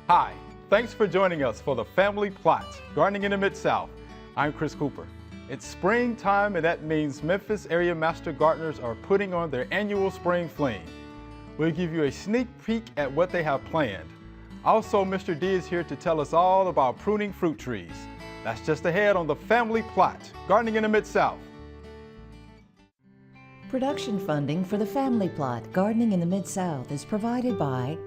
Hi, thanks for joining us for the Family Plot, Gardening in the Mid-South. I'm Chris Cooper. It's springtime, and that means Memphis area master gardeners are putting on their annual spring fling. We'll give you a sneak peek at what they have planned. Also, Mr. D is here to tell us all about pruning fruit trees. That's just ahead on the Family Plot, Gardening in the Mid-South. Production funding for the Family Plot, Gardening in the Mid-South is provided by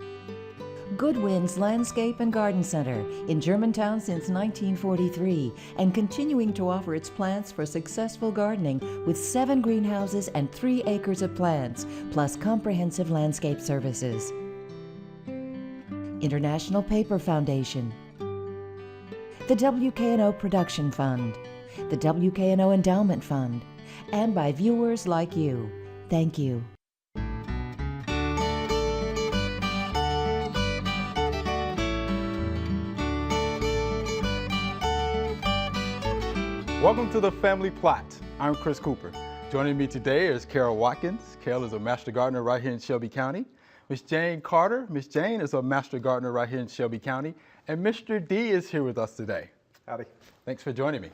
Goodwin's Landscape and Garden Center in Germantown since 1943 and continuing to offer its plants for successful gardening with 7 greenhouses and 3 acres of plants, plus comprehensive landscape services. International Paper Foundation, the WKNO Production Fund, the WKNO Endowment Fund, and by viewers like you. Thank you. Welcome to the Family Plot. I'm Chris Cooper. Joining me today is Carol Watkins. Carol is a master gardener right here in Shelby County. Miss Jane Carter. Miss Jane is a master gardener right here in Shelby County. And Mr. D is here with us today. Howdy. Thanks for joining me.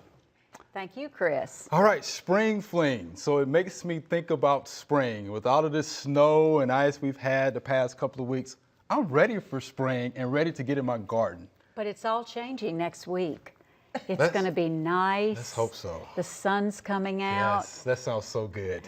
Thank you, Chris. All right, spring fling. So it makes me think about spring. With all of this snow and ice we've had the past couple of weeks, I'm ready for spring and ready to get in my garden. But it's all changing next week. It's going to be nice. Let's hope so. The sun's coming out. Yes, that sounds so good.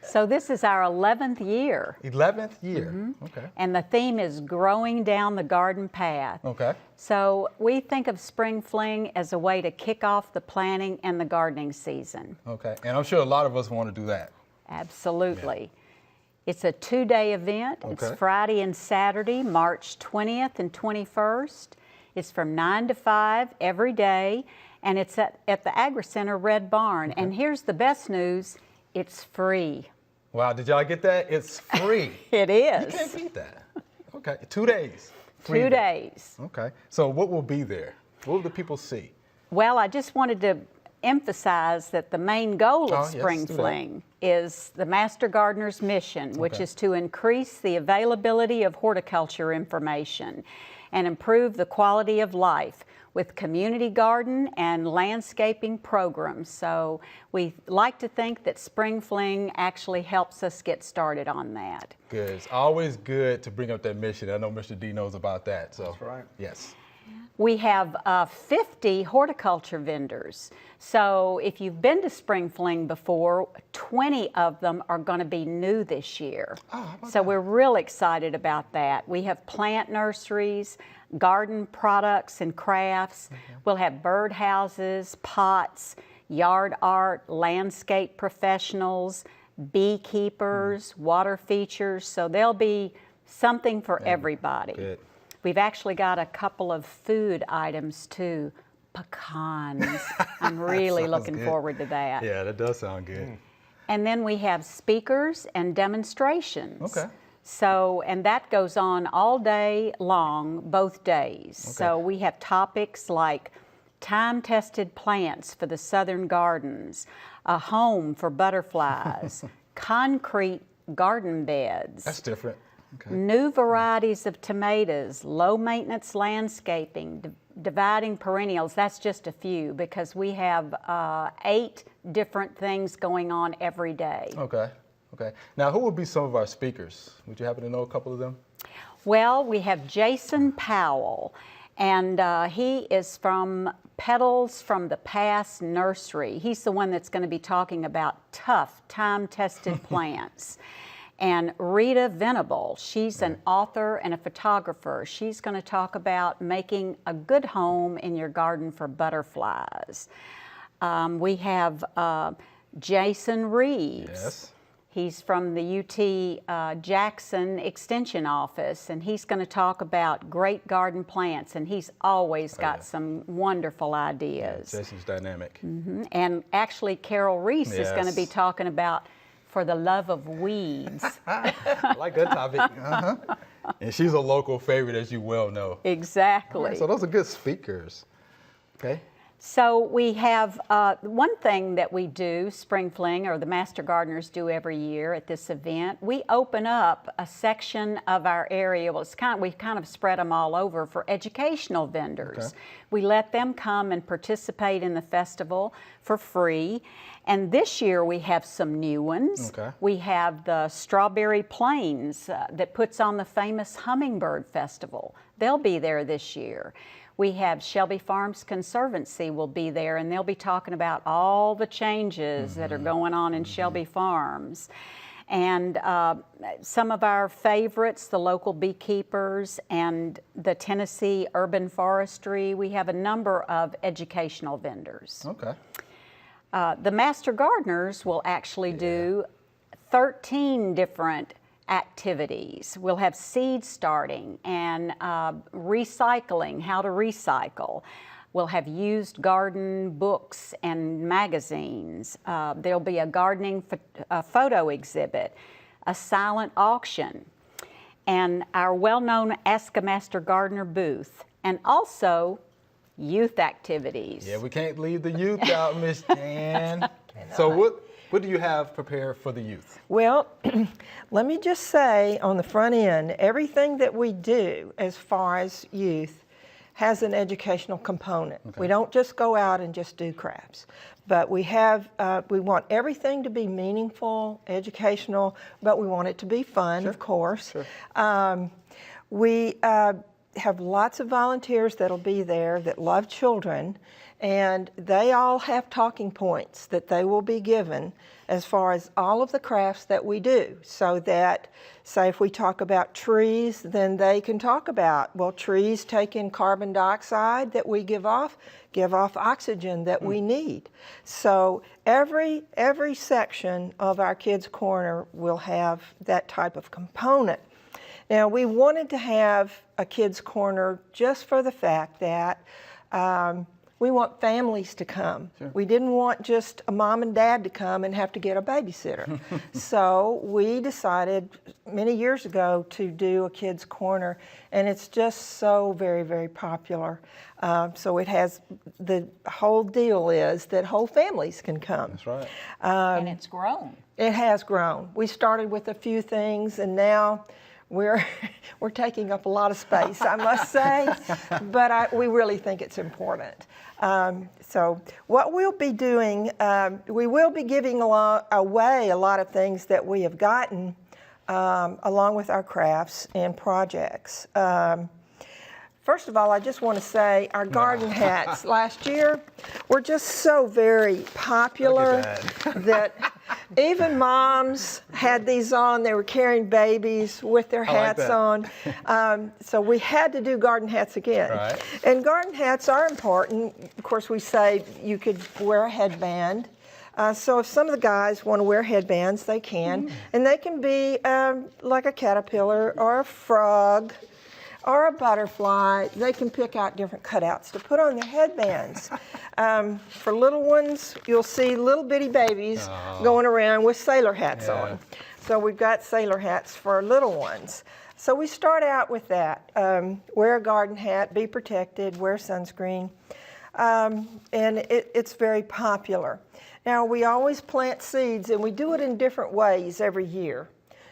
So this is our 11th year. 11th year. Mm-hmm. Okay. And the theme is growing down the garden path. Okay. So we think of Spring Fling as a way to kick off the planting and the gardening season. Okay. And I'm sure a lot of us want to do that. Absolutely. Yeah. It's a 2-day event. Okay. It's Friday and Saturday, March 20th and 21st. It's from 9 to 5 every day, and it's at the Agri Center Red Barn. Okay. And here's the best news, it's free. Wow, did y'all get that? It's free. It is. You can't beat that. Okay, 2 days. 2 days. Okay, so what will be there? What will the people see? Well, I just wanted to emphasize that the main goal of Spring yes, Fling is the Master Gardener's mission, which is to increase the availability of horticulture information and improve the quality of life with community garden and landscaping programs. So we like to think that Spring Fling actually helps us get started on that. Good. It's always good to bring up that mission. I know Mr. D knows about that. So, that's right. Yes. We have 50 horticulture vendors. So if you've been to Spring Fling before, 20 of them are going to be new this year. So we're real excited about that. We have plant nurseries, garden products and crafts. We'll have bird houses, pots, yard art, landscape professionals, beekeepers, water features. So there'll be something for everybody. Good. We've actually got a couple of food items too. Pecans. I'm really looking forward to that. Yeah, that does sound good. And then we have speakers and demonstrations. Okay. So, and that goes on all day long, both days. Okay. So we have topics like time-tested plants for the southern gardens, a home for butterflies, concrete garden beds. That's different. Okay. New varieties of tomatoes, low-maintenance landscaping, dividing perennials. That's just a few because we have 8 different things going on every day. Okay. Okay. Now, who will be some of our speakers? Would you happen to know a couple of them? Well, we have Jason Powell, and he is from Petals from the Past Nursery. He's the one that's going to be talking about tough, time-tested plants. And Rita Venable, she's an author and a photographer. She's going to talk about making a good home in your garden for butterflies. We have Jason Reeves. Yes. He's from the UT Jackson Extension Office, and he's going to talk about great garden plants, and he's always got some wonderful ideas. Yeah, Jason's dynamic. And actually, Carol Reese is going to be talking about For the Love of Weeds. I like that topic. And she's a local favorite, as you well know. Exactly. Right, so those are good speakers. Okay. So we have one thing that we do, Spring Fling, or the Master Gardeners do every year at this event. We open up a section of our area. Well, we've kind of spread them all over for educational vendors. Okay. We let them come and participate in the festival for free. And this year we have some new ones. Okay. We have the Strawberry Plains that puts on the famous Hummingbird Festival. They'll be there this year. We have Shelby Farms Conservancy will be there, and they'll be talking about all the changes that are going on in Shelby Farms. And some of our favorites, the local beekeepers and the Tennessee Urban Forestry. We have a number of educational vendors. Okay. The Master Gardeners will actually do 13 different activities. We'll have seed starting and recycling, how to recycle. We'll have used garden books and magazines. There'll be a gardening photo exhibit, a silent auction, and our well-known Ask a Master Gardener booth, and also youth activities. Yeah, we can't leave the youth out, Miss Jan. So what do you have prepared for the youth? Well, let me just say on the front end, everything that we do as far as youth has an educational component. Okay. We don't just go out and just do crafts, but we want everything to be meaningful, educational, but we want it to be fun, of course. Sure. We have lots of volunteers that'll be there that love children, and they all have talking points that they will be given as far as all of the crafts that we do, so that, say if we talk about trees, then they can talk about, well, trees take in carbon dioxide that we give off oxygen that we need. So every section of our Kids Corner will have that type of component. Now, we wanted to have a Kids Corner just for the fact that we want families to come. Sure. We didn't want just a mom and dad to come and have to get a babysitter. So we decided many years ago to do a Kids Corner, and it's just so very, very popular. So it has, the whole deal is that whole families can come. That's right. And it's grown. It has grown. We started with a few things, and now we're taking up a lot of space, I must say, but we really think it's important. So what we'll be doing, we will be giving away a lot of things that we have gotten along with our crafts and projects. First of all, I just want to say our garden hats last year were just so very popular that even moms had these on. They were carrying babies with their hats on. So we had to do garden hats again. Right. And garden hats are important. Of course, we say you could wear a headband. So if some of the guys want to wear headbands, they can. And they can be like a caterpillar or a frog or a butterfly. They can pick out different cutouts to put on their headbands. For little ones, you'll see little bitty babies going around with sailor hats on. So we've got sailor hats for little ones. So we start out with that. Wear a garden hat, be protected, wear sunscreen. And it's very popular. Now, we always plant seeds, and we do it in different ways every year.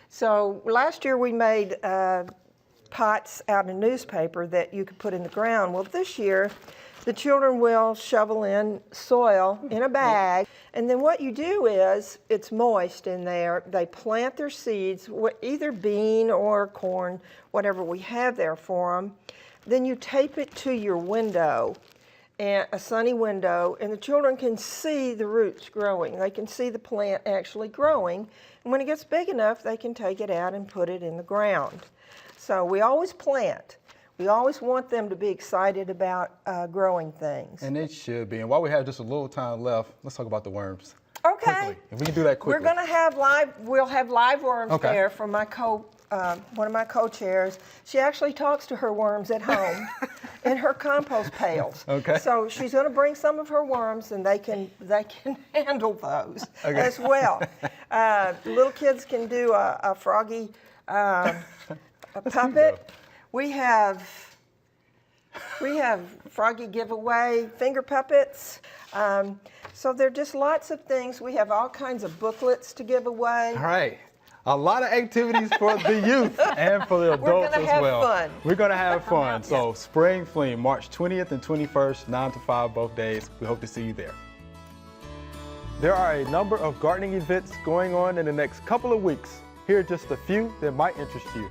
So last year we made pots out in a newspaper that you could put in the ground. Well, this year, the children will shovel in soil in a bag, and then what you do is, it's moist in there, they plant their seeds, either bean or corn, whatever we have there for them. Then you tape it to your window, and a sunny window, and the children can see the roots growing. They can see the plant actually growing, and when it gets big enough, they can take it out and put it in the ground. So we always plant. We always want them to be excited about growing things. And they should be. And while we have just a little time left, let's talk about the worms. Okay. Quickly. If we can do that quickly. We're going to have we'll have live worms there from my one of my co-chairs. She actually talks to her worms at home in her compost pails. Okay. So she's going to bring some of her worms, and they can handle those as well. Little kids can do a froggy a puppet. We have We have froggy giveaway, finger puppets. So there are just lots of things. We have all kinds of booklets to give away. All right. A lot of activities for the youth and for the adults gonna as have well. fun. We're going to have fun. So Spring Fling, March 20th and 21st, 9 to 5 both days. We hope to see you there. There are a number of gardening events going on in the next couple of weeks. Here are just a few that might interest you.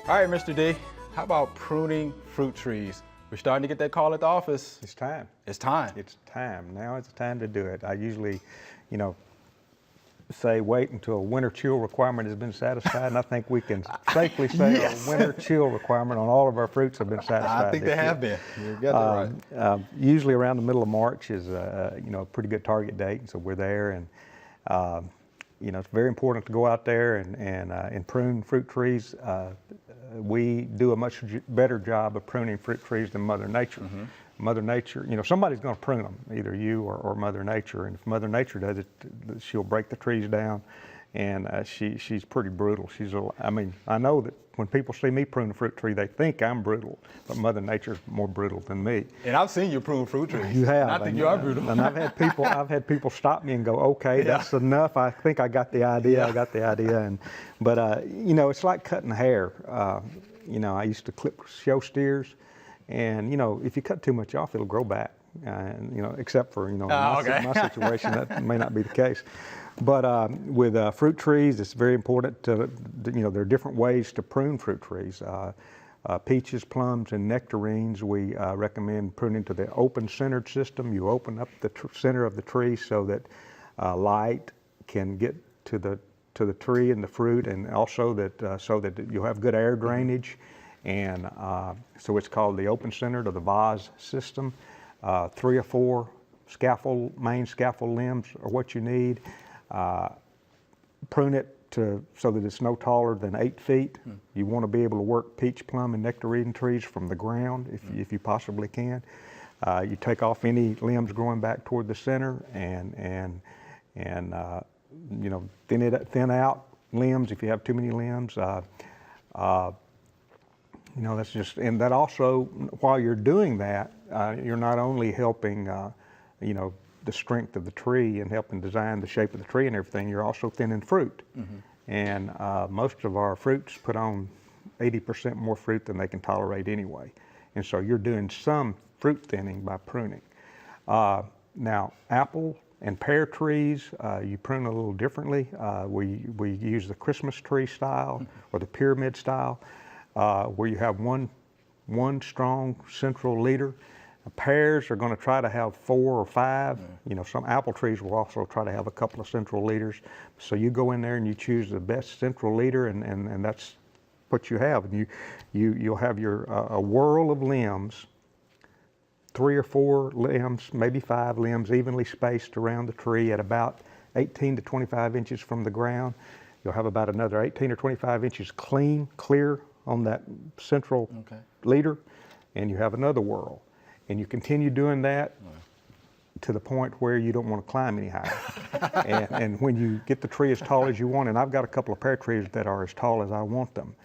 All right, Mr. D, how about pruning fruit trees? We're starting to get that call at the office. It's time. It's time. It's time. Now it's time to do it. I usually, say wait until a winter chill requirement has been satisfied, and I think we can safely say Yes. a winter chill requirement on all of our fruits have been satisfied. I think this they year. have been. You got that right. Usually around the middle of March is a pretty good target date, and so we're there. And it's very important to go out there and prune fruit trees. We do a much better job of pruning fruit trees than Mother Nature. Mother Nature, somebody's going to prune them, either you or Mother Nature. And if Mother Nature does it, she'll break the trees down, and she's pretty brutal. I know that when people see me prune a fruit tree, they think I'm brutal, but Mother Nature's more brutal than me. And I've seen you prune fruit trees. You have. And I think you are brutal. And I've had people stop me and go, okay, that's enough. I think I got the idea. I got the idea. But it's like cutting hair. I used to clip show steers, and if you cut too much off, it'll grow back. Except for my situation, that may not be the case. But with fruit trees, it's very important to there are different ways to prune fruit trees. Peaches, plums, and nectarines, we recommend pruning to the open-centered system. You open up the center of the tree so that light can get to the tree and the fruit, and also that so that you'll have good air drainage. And so it's called the open-centered or the vase system. 3 or 4 main scaffold limbs are what you need. Prune it so that it's no taller than 8 feet. You want to be able to work peach, plum, and nectarine trees from the ground if you possibly can. You take off any limbs growing back toward the center and thin out limbs if you have too many limbs. That's just, and that also, while you're doing that, you're not only helping, the strength of the tree and helping design the shape of the tree and everything, you're also thinning fruit. And most of our fruits put on 80% more fruit than they can tolerate anyway. And so you're doing some fruit thinning by pruning. Now, apple and pear trees, you prune a little differently. We use the Christmas tree style or the pyramid style. Where you have one strong central leader. Pears are going to try to have 4 or 5. Some apple trees will also try to have a couple of central leaders. So you go in there and you choose the best central leader, and that's what you have. And you'll have a whirl of limbs, 3 or 4 limbs, maybe 5 limbs, evenly spaced around the tree at about 18 to 25 inches from the ground. You'll have about another 18 or 25 inches clear on that central leader, and you have another whirl. And you continue doing that to the point where you don't want to climb any higher. and when you get the tree as tall as you want, and I've got a couple of pear trees that are as tall as I want them,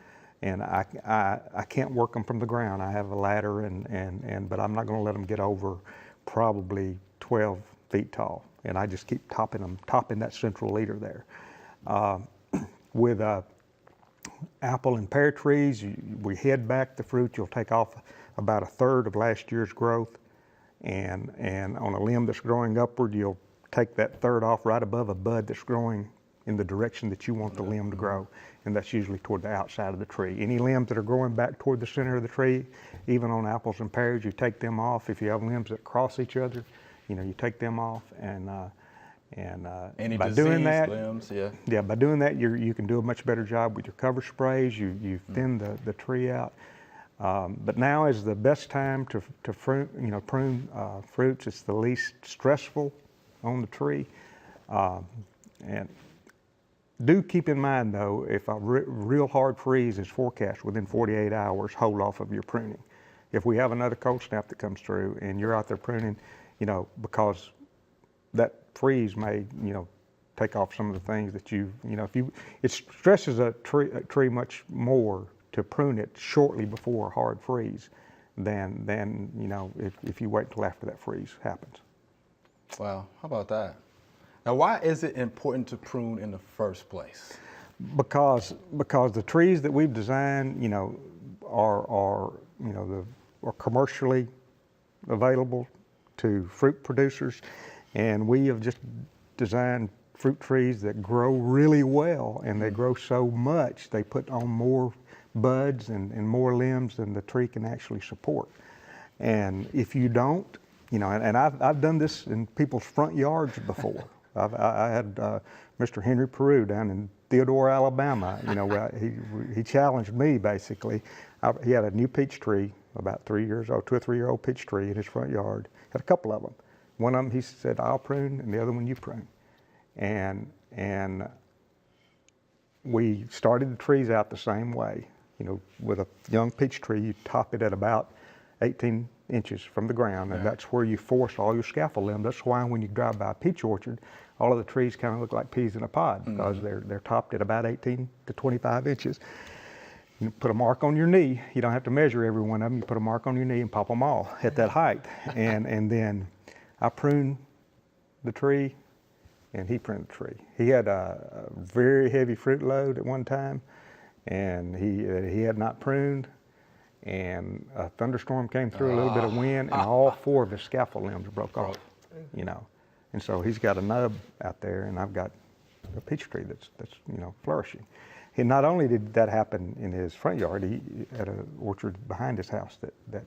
and I can't work them from the ground. I have a ladder, but I'm not going to let them get over probably 12 feet tall. And I just keep topping that central leader there. With apple and pear trees, we head back the fruit. You'll take off about 1/3 of last year's growth, and on a limb that's growing upward, you'll take that 1/3 off right above a bud that's growing in the direction that you want the limb to grow, and that's usually toward the outside of the tree. Any limbs that are growing back toward the center of the tree, even on apples and pears, you take them off. If you have limbs that cross each other, you take them off, And Any by disease, doing that, limbs, yeah. yeah, by doing that, you can do a much better job with your cover sprays. You thin the tree out. But now is the best time to prune fruits. It's the least stressful on the tree. And do keep in mind, though, if a real hard freeze is forecast within 48 hours, hold off of your pruning. If we have another cold snap that comes through and you're out there pruning, because that freeze may, take off some of the things that it stresses a tree much more to prune it shortly before a hard freeze than if you wait until after that freeze happens. Wow, how about that? Now, why is it important to prune in the first place? Because the trees that we've designed, are commercially available to fruit producers, and we have just designed fruit trees that grow really well, and they grow so much they put on more buds and more limbs than the tree can actually support. And if you don't, and I've done this in people's front yards before. I had Mr. Henry Peru down in Theodore, Alabama. He challenged me basically. He had a new peach tree, about 3 years old, 2 or 3 year old peach tree in his front yard. Had a couple of them. One of them he said, "I'll prune," and the other one you prune. And we started the trees out the same way. With a young peach tree, you top it at about 18 inches from the ground, and that's where you force all your scaffold limbs. That's why when you drive by a peach orchard, all of the trees kind of look like peas in a pod, because they're topped at about 18 to 25 inches. You put a mark on your knee. You don't have to measure every one of them. You put a mark on your knee and pop them all at that height. And then I pruned the tree, and he pruned the tree. He had a very heavy fruit load at one time, and he had not pruned, and a thunderstorm came through, a little bit of wind, and all 4 of his scaffold limbs broke off, And so he's got a nub out there, and I've got a peach tree that's flourishing. And not only did that happen in his front yard, he had an orchard behind his house that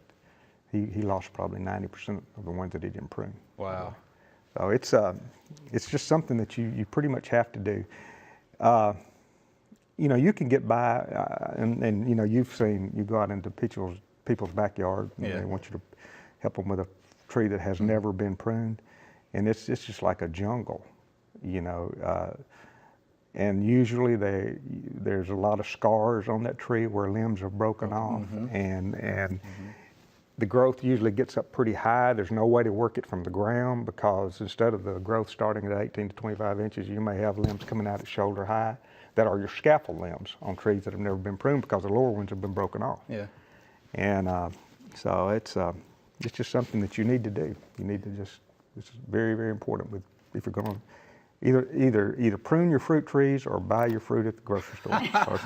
he lost probably 90% of the ones that he didn't prune. Wow. So it's just something that you pretty much have to do. You can get by, and you go out into people's backyard, and they want you to help them with a tree that has never been pruned, and it's just like a jungle, and usually there's a lot of scars on that tree where limbs are broken off, and the growth usually gets up pretty high. There's no way to work it from the ground, because instead of the growth starting at 18 to 25 inches, you may have limbs coming out at shoulder high that are your scaffold limbs on trees that have never been pruned, because the lower ones have been broken off. Yeah. And so it's just something that you need to do. You need to it's very, very important if you're going to either prune your fruit trees or buy your fruit at the grocery store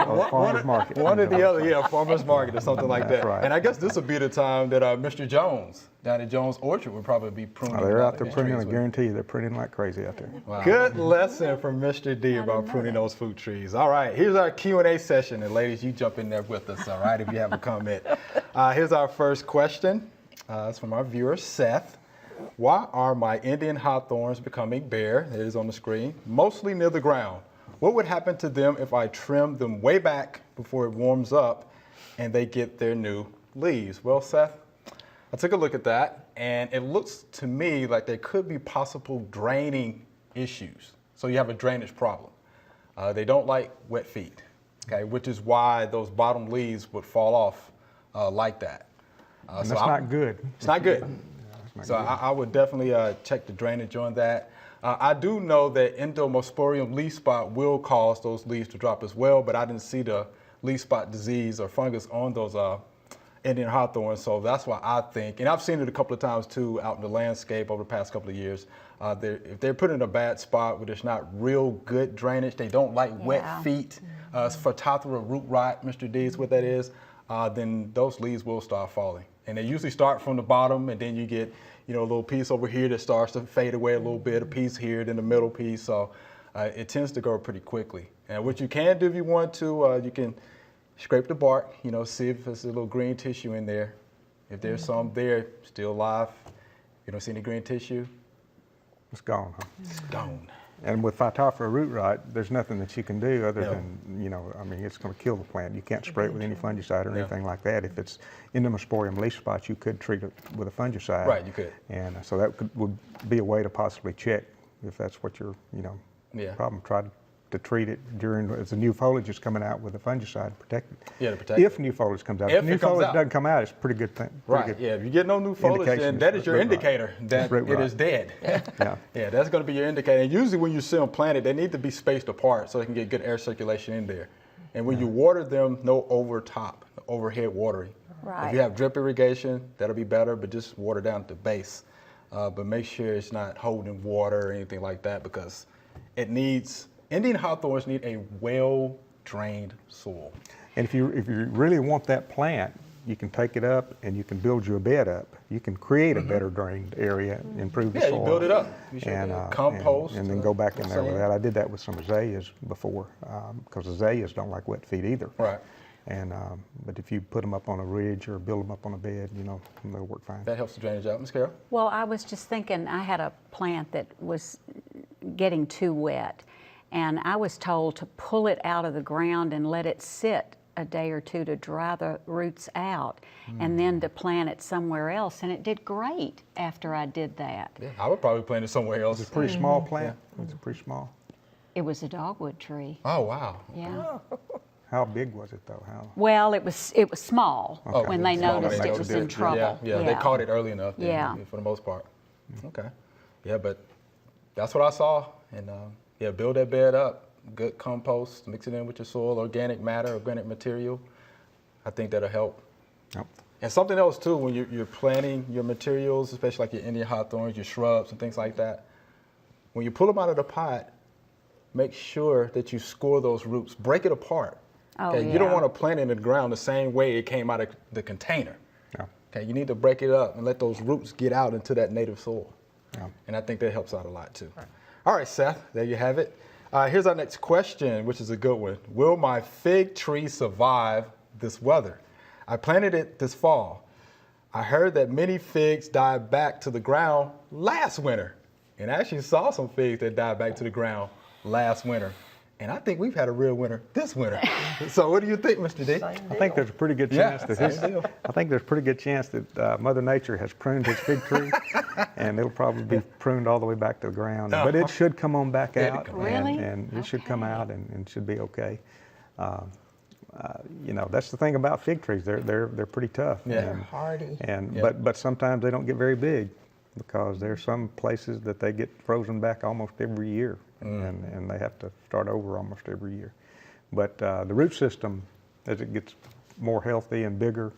or farmer's market. One or the other, farmer's market or something like that. Right. And I guess this would be the time that Mr. Jones down at Jones Orchard would probably be pruning. They're out there pruning. I guarantee you, they're pruning like crazy out there. Wow. Good lesson from Mr. D about pruning those fruit trees. All right, here's our Q&A session, and ladies, you jump in there with us, all right, if you have a comment. Here's our first question. It's from our viewer, Seth. Why are my Indian hawthorns becoming bare? It is on the screen, mostly near the ground. What would happen to them if I trim them way back before it warms up and they get their new leaves? Well, Seth, I took a look at that, and it looks to me like there could be possible draining issues. So you have a drainage problem. They don't like wet feet, okay, which is why those bottom leaves would fall off like that. And that's not good. It's not good. So I would definitely check the drainage on that. I do know that Endomosporium leaf spot will cause those leaves to drop as well, but I didn't see the leaf spot disease or fungus on those Indian hawthorns, so that's why I think, and I've seen it a couple of times too out in the landscape over the past couple of years, if they're put in a bad spot where there's not real good drainage, they don't like wet feet, Phytophthora root rot, Mr. D is what that is, then those leaves will start falling. And they usually start from the bottom, and then you get, a little piece over here that starts to fade away a little bit, a piece here, then the middle piece. So it tends to go pretty quickly. And what you can do if you want to, you can scrape the bark, see if there's a little green tissue in there. If there's some there, still alive, you don't see any green tissue, It's gone, huh? It's gone. And with Phytophthora root rot, there's nothing that you can do other No. than, I mean, it's going to kill the plant. You can't spray it with any fungicide or Yeah. anything like that. If it's Entomosporium leaf spots, you could treat it with a fungicide. Right, you could. And so that would be a way to possibly check if that's what your, Yeah. problem. Try to treat it as the new foliage is coming out with a fungicide, protect it. Yeah, to protect If new foliage comes out. If If new it comes foliage out. doesn't come out, it's a pretty good thing. Right, yeah, if you get no new foliage, indication then that it's is your root rot. indicator that Root it rot. is dead. Yeah. Yeah, that's going to be your indicator. And usually when you see them planted, they need to be spaced apart so they can get good air circulation in there. And when you water them, no overhead watering. Right. If you have drip irrigation, that'll be better, but just water down at the base. But make sure it's not holding water or anything like that, because Indian hawthorns need a well-drained soil. And if you really want that plant, you can take it up and you can build you a bed up. You can create a better drained area, improve the Yeah, soil. you build it up. You should and compost. and then go back in there with sand. that. I did that with some azaleas before, because azaleas don't like wet feet either. Right. And but if you put them up on a ridge or build them up on a bed, they'll work fine. That helps the drainage out. Ms. Carroll? Well, I was just thinking, I had a plant that was getting too wet, and I was told to pull it out of the ground and let it sit a day or two to dry the roots out, and then to plant it somewhere else. And it did great after I did that. Yeah, I would probably plant it somewhere else. It's a pretty small plant. It's pretty small. It was a dogwood tree. Oh, wow. Yeah. How big was it though? How? Well, it was small Okay. when they Small, noticed they it was noticed in it. trouble. Yeah, they caught it early enough. Then, Yeah. for the most part. Okay. Yeah, but that's what I saw. And yeah, build that bed up. Good compost. Mix it in with your soil, organic matter, organic material. I think that'll help. Yep. And something else too, when you're planting your materials, especially like your Indian hawthorns, your shrubs and things like that, when you pull them out of the pot, make sure that you score those roots. Break it apart. Oh, Okay, you don't yeah. want to plant it in the ground the same way it came out of the container. Yeah. Okay, you need to break it up and let those roots get out into that native soil. Yeah. And I think that helps out a lot too. All right, Seth, there you have it. Here's our next question, which is a good one. Will my fig tree survive this weather? I planted it this fall. I heard that many figs died back to the ground last winter, and I actually saw some figs that died back to the ground last winter. And I think we've had a real winter this winter. So what do you think, Mr. D? I think there's a pretty good Yeah, chance that same deal. I think there's a pretty good chance that Mother Nature has pruned his fig tree, and it'll probably be pruned all the way back to the ground. But it should come on back Yeah, out, Really? and it should come out and should be okay. That's the thing about fig trees. They're pretty tough. Yeah. They're hardy. And Yeah. but sometimes they don't get very big, because there's some places that they get frozen back almost every year, and they have to start over almost every year. But the root system, as it gets more healthy and bigger,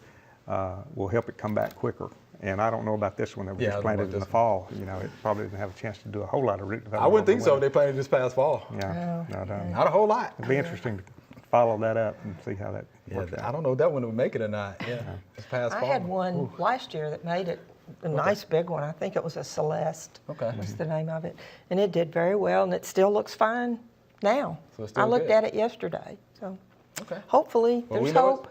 will help it come back quicker. And I don't know about this one that was Yeah, I just don't know planted about in the this fall. It probably didn't have a chance to do a whole lot of root development. I wouldn't think over so. winter. They planted this past fall. Yeah, Not a whole lot. it'd be interesting to follow that up and see how that Yeah, works out. I don't know if that one would make it or not. Yeah, this past I fall. had one last year that made it a nice big one. I think it was a Celeste. Okay. Was the name of it. And it did very well, and it still looks fine now. So it's still I looked good. at it yesterday. So Okay. hopefully Well, we there's know hope.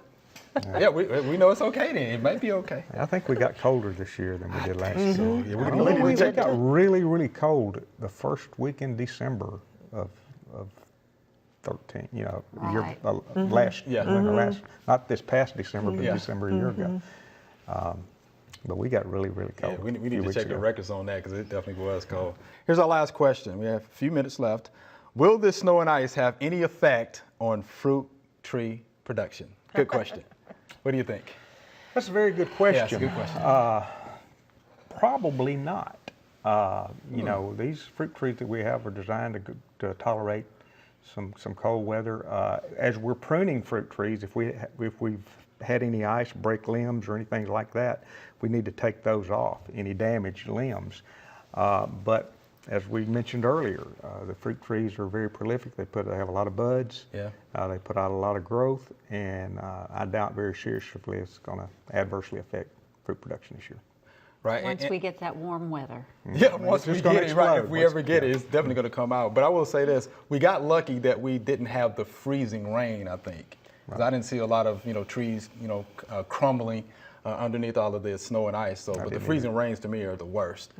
Yeah, we know it's okay then. It might be okay. I think we got colder this year than we did last year. Yeah, we're I gonna think need we to check got that. really, really cold the first week in December of 13. Right. Last, Yeah. last, not this past December, but Yeah. December a year ago. But we got really, really Yeah, cold. we a need few to weeks check the ago. records on that because it definitely was cold. Here's our last question. We have a few minutes left. Will this snow and ice have any effect on fruit tree production? Good question. What do you think? That's a very good Yeah, question. it's a good question. Probably not. These fruit trees that we have are designed to tolerate some cold weather. As we're pruning fruit trees, if we've had any ice break limbs or anything like that, we need to take those off, any damaged limbs. But as we mentioned earlier, the fruit trees are very prolific. They have a lot of buds. Yeah. They put out a lot of growth, and I doubt very seriously it's going to adversely affect fruit production this year. Right. Once we get that warm weather. Yeah, once we just get gonna it, right, if explode we once- ever get it, it's definitely going to come out. But I will say this, we got lucky that we didn't have the freezing rain, I think. 'Cause I didn't see a lot of, trees, crumbling underneath all of the snow and ice. So, but the freezing rains to me are the worst.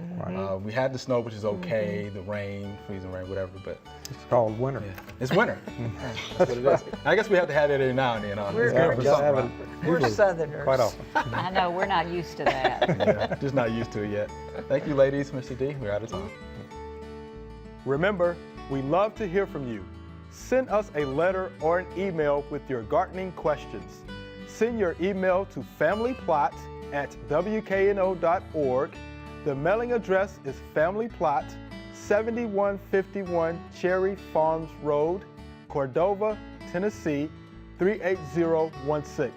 We had the snow, which is okay, the rain, freezing rain, whatever, but It's called winter. it's winter. That's what it is. I guess we have to have it every now and then. It's good for something, right? We're Usually Southerners. Quite often. I know, we're not used to that. Yeah, just not used to it yet. Thank you, ladies. Mr. D, we're out of time. Remember, we love to hear from you. Send us a letter or an email with your gardening questions. Send your email to familyplot@wkno.org. The mailing address is Family Plot, 7151 Cherry Farms Road, Cordova, Tennessee, 38016.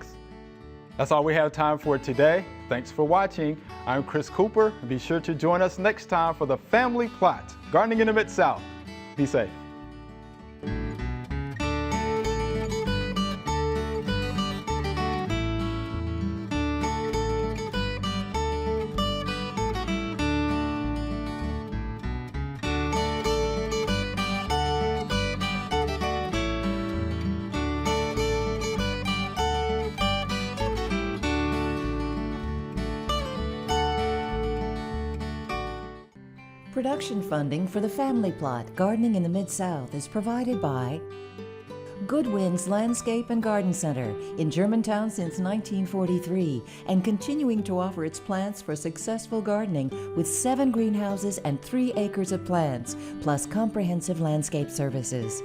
That's all we have time for today. Thanks for watching. I'm Chris Cooper. Be sure to join us next time for the Family Plot, Gardening in the Mid-South. Be safe. Production funding for the Family Plot, Gardening in the Mid-South is provided by Good Winds Landscape and Garden Center in Germantown since 1943 and continuing to offer its plants for successful gardening with 7 greenhouses and 3 acres of plants, plus comprehensive landscape services.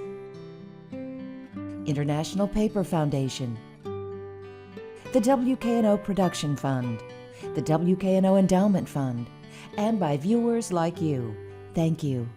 International Paper Foundation, the WKNO Production Fund, the WKNO Endowment Fund, and by viewers like you. Thank you.